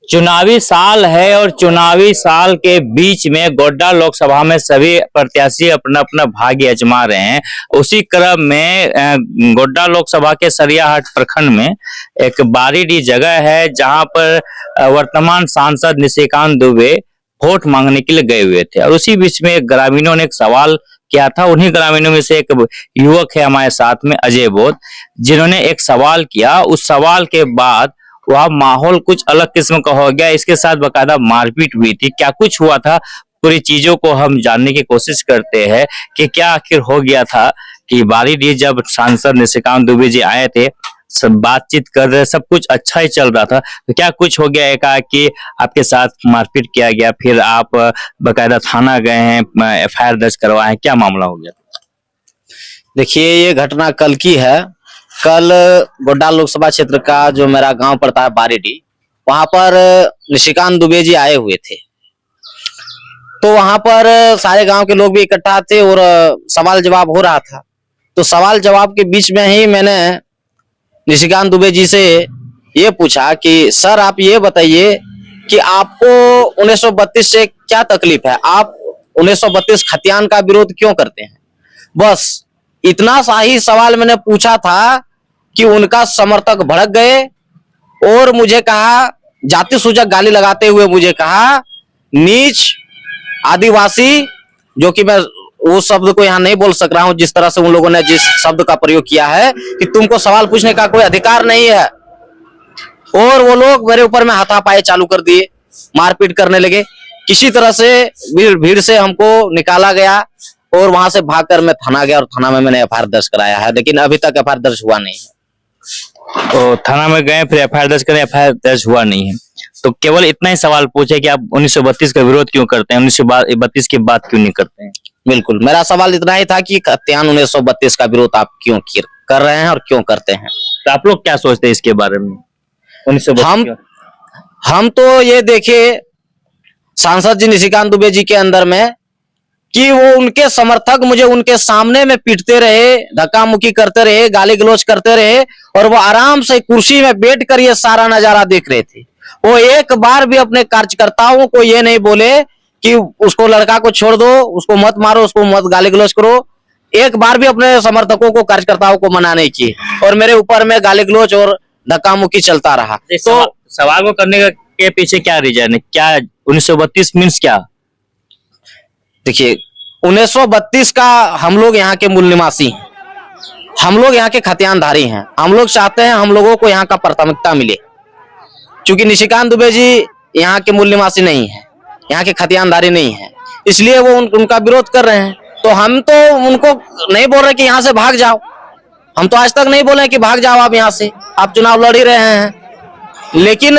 चुनावी साल है और चुनावी साल के बीच में गोड्डा लोकसभा में सभी प्रत्याशी अपना अपना भाग्य आजमा रहे हैं। उसी क्रम में गोड्डा लोकसभा के सरियाहाट प्रखंड में एक बारीडीह जगह है जहां पर वर्तमान सांसद निशिकांत दुबे वोट मांगने के लिए गए हुए थे और उसी बीच में ग्रामीणों ने एक सवाल किया था। उन्हीं ग्रामीणों में से एक युवक है हमारे साथ में अजय बोध, जिन्होंने एक सवाल किया। उस सवाल के बाद वह माहौल कुछ अलग किस्म का हो गया। इसके साथ बकायदा मारपीट हुई थी। क्या कुछ हुआ था, पूरी चीजों को हम जानने की कोशिश करते हैं कि क्या आखिर हो गया था। कि बारीडीह जब सांसद निशिकांत दुबे जी आए थे, सब बातचीत कर रहे, सब कुछ अच्छा ही चल रहा था, तो क्या कुछ हो गया एकाएक आपके साथ मारपीट किया गया, फिर आप बकायदा थाना गए हैं, एफआईआर दर्ज करवाए हैं, क्या मामला हो गया? देखिए, ये घटना कल की है। कल गोड्डा लोकसभा क्षेत्र का जो मेरा गांव पड़ता है बारीडीह, वहां पर निशिकांत दुबे जी आए हुए थे। तो वहां पर सारे गांव के लोग भी इकट्ठा थे और सवाल जवाब हो रहा था। तो सवाल जवाब के बीच में ही मैंने निशिकांत दुबे जी से ये पूछा कि सर, आप ये बताइए कि आपको 1932 से क्या तकलीफ है, आप 1932 खतियान का विरोध क्यों करते हैं? बस इतना सा ही सवाल मैंने पूछा था कि उनका समर्थक भड़क गए और मुझे कहा, जाति सूचक गाली लगाते हुए मुझे कहा, नीच आदिवासी, जो कि मैं वो शब्द को यहाँ नहीं बोल सक रहा हूं, जिस तरह से उन लोगों ने जिस शब्द का प्रयोग किया है कि तुमको सवाल पूछने का कोई अधिकार नहीं है। और वो लोग मेरे ऊपर में हाथापाई चालू कर दिए, मारपीट करने लगे। किसी तरह से भीड़ से हमको निकाला गया और वहां से भागकर मैं थाना गया और थाना में मैंने एफआईआर दर्ज कराया है, लेकिन अभी तक एफआईआर दर्ज हुआ नहीं है। तो थाना में गए, फिर एफआईआर दर्ज करें, एफआईआर दर्ज हुआ नहीं है, तो केवल इतना ही सवाल पूछे कि आप 1932 का विरोध क्यों करते हैं, 1932 की बात क्यों नहीं करते हैं? बिल्कुल, मेरा सवाल इतना ही था कि खतियान 1932 का विरोध आप क्यों कर रहे हैं और क्यों करते हैं। तो आप लोग क्या सोचते हैं इसके बारे में? 1932 हम तो ये देखे सांसद जी निशिकांत दुबे जी के अंदर में कि वो उनके समर्थक मुझे उनके सामने में पीटते रहे, धक्का मुक्की करते रहे, गाली गलौज करते रहे और वो आराम से कुर्सी में बैठकर ये सारा नजारा देख रहे थे। वो एक बार भी अपने कार्यकर्ताओं को ये नहीं बोले कि उसको, लड़का को छोड़ दो, उसको मत मारो, उसको मत गाली गलौज करो। एक बार भी अपने समर्थकों को, कार्यकर्ताओं को मना नहीं की और मेरे ऊपर में गाली गलौज और धक्का मुक्की चलता रहा। तो सवाल को करने के पीछे क्या रीजन है? क्या 1932 मीन्स क्या? देखिए, 1932 का हम लोग यहाँ के मूल निवासी हैं, हम लोग यहाँ के खतियानधारी हैं। हम लोग चाहते हैं हम लोगों को यहाँ का प्राथमिकता मिले, क्योंकि निशिकांत दुबे जी यहाँ के मूल निवासी नहीं है, यहाँ के खतियानधारी नहीं है, इसलिए वो उनका विरोध कर रहे हैं। तो हम तो उनको नहीं बोल रहे कि यहाँ से भाग जाओ, हम तो आज तक नहीं बोले कि भाग जाओ आप यहाँ से, आप चुनाव लड़ ही रहे हैं। लेकिन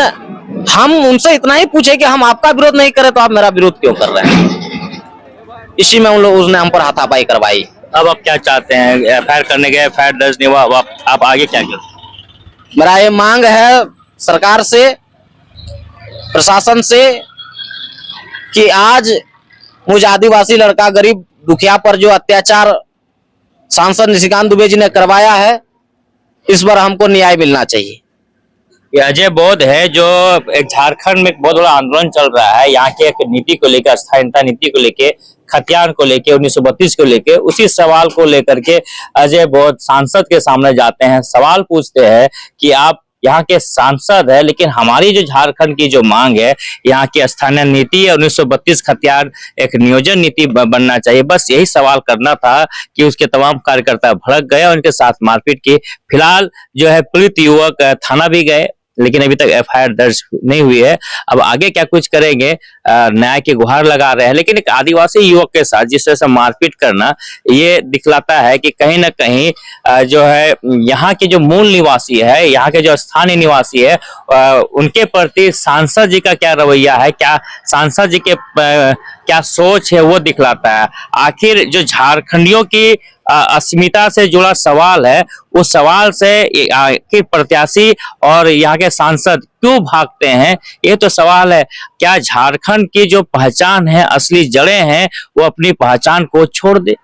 हम उनसे इतना ही पूछे कि हम आपका विरोध नहीं करें तो आप मेरा विरोध क्यों कर रहे हैं। इसी में उसने हम पर हाथापाई करवाई। अब आप क्या चाहते हैं? एफआईआर करने गए, एफआईआर दर्ज नहीं हुआ, आप आगे क्या करें? मेरा ये मांग है सरकार से, प्रशासन से, कि आज मुझ आदिवासी लड़का, गरीब दुखिया पर जो अत्याचार सांसद निशिकांत दुबे जी ने करवाया है, इस पर हमको न्याय मिलना चाहिए। ये अजय बोध है, जो एक झारखंड में एक बहुत बड़ा आंदोलन चल रहा है यहाँ के एक नीति को लेकर, स्थानीयता नीति को लेके, खतियान को लेके, 1932 को लेके, उसी सवाल को लेकर के अजय बोध सांसद के सामने जाते हैं, सवाल पूछते हैं कि आप यहाँ के सांसद है, लेकिन हमारी जो झारखंड की जो मांग है, यहाँ की स्थानीय नीति है, 1932 खतियान एक नियोजन नीति बनना चाहिए। बस यही सवाल करना था कि उसके तमाम कार्यकर्ता भड़क गए और उनके साथ मारपीट की। फिलहाल जो है पीड़ित युवक थाना भी गए, लेकिन अभी तक एफआईआर दर्ज नहीं हुई है। अब आगे क्या कुछ करेंगे, न्याय की गुहार लगा रहे हैं। लेकिन एक आदिवासी युवक के साथ जिस तरह से मारपीट करना, ये दिखलाता है कि कहीं ना कहीं जो है यहाँ के जो मूल निवासी है, यहाँ के जो स्थानीय निवासी है, उनके प्रति सांसद जी का क्या रवैया है, क्या सांसद जी के क्या सोच है, वो दिखलाता है। आखिर जो झारखंडियों की अस्मिता से जुड़ा सवाल है, उस सवाल से कि प्रत्याशी और यहाँ के सांसद क्यों भागते हैं, ये तो सवाल है। क्या झारखंड की जो पहचान है, असली जड़ें हैं, वो अपनी पहचान को छोड़ दे?